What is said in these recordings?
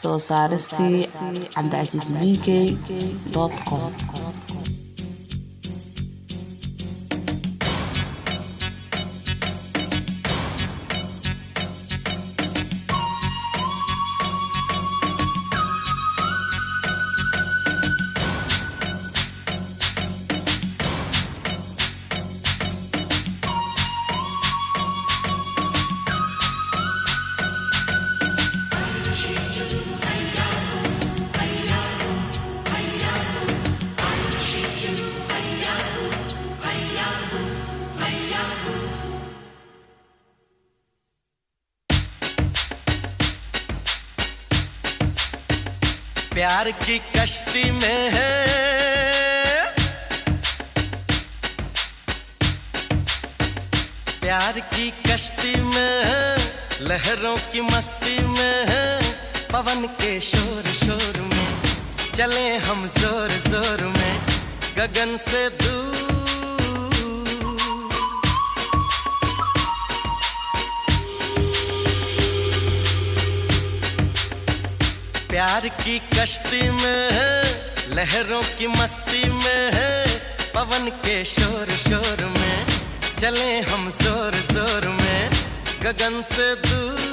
soo saaristii cabdicasiisbk.com प्यार की कश्ती में है प्यार की कश्ती में है लहरों की मस्ती में है पवन के शोर शोर में चले हम जोर जोर में गगन से दूर प्यार की कश्ती में है लहरों की मस्ती में है पवन के शोर शोर में चले हम जोर जोर में गगन से दूर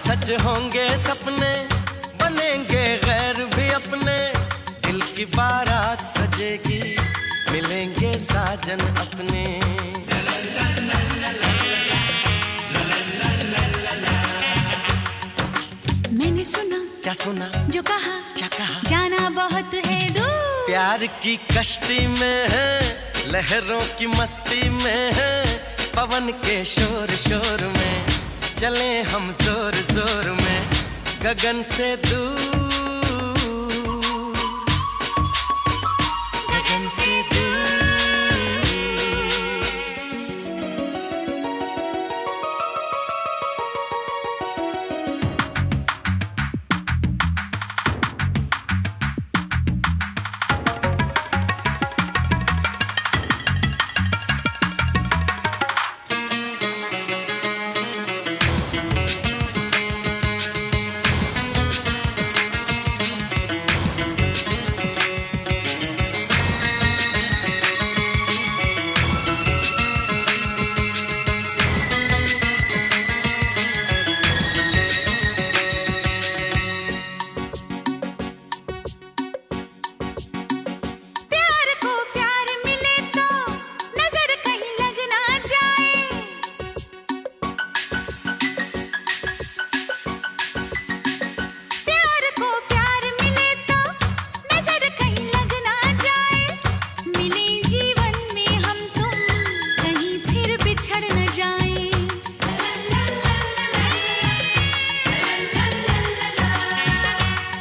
सच होंगे सपने बनेंगे गैर भी अपने दिल की बारात सजेगी मिलेंगे साजन अपने मैंने सुना क्या सुना जो कहा क्या कहा जाना बहुत है दूर प्यार की कश्ती में है लहरों की मस्ती में है पवन के शोर शोर में चले हम जोर जोर में गगन से दूर गगन से दूर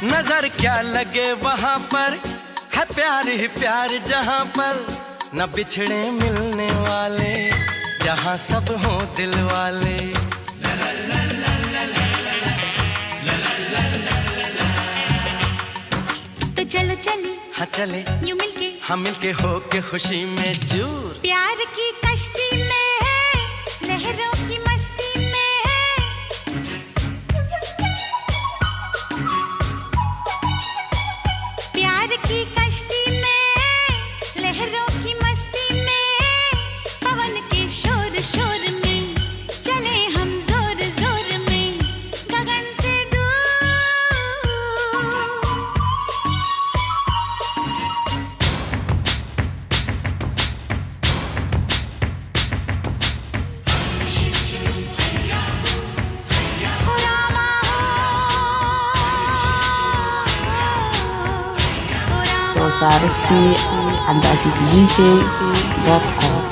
नजर क्या लगे वहाँ पर है प्यार ही प्यार जहाँ पर न बिछड़े मिलने वाले जहाँ सब हों दिल वाले तो चलो चले हाँ चले यूं मिलके हम मिलके हो के खुशी में चूर प्यार की कश्ती में है लहरों की मस्ती में है प्यार soo saaristii cabdicasiisvk.com.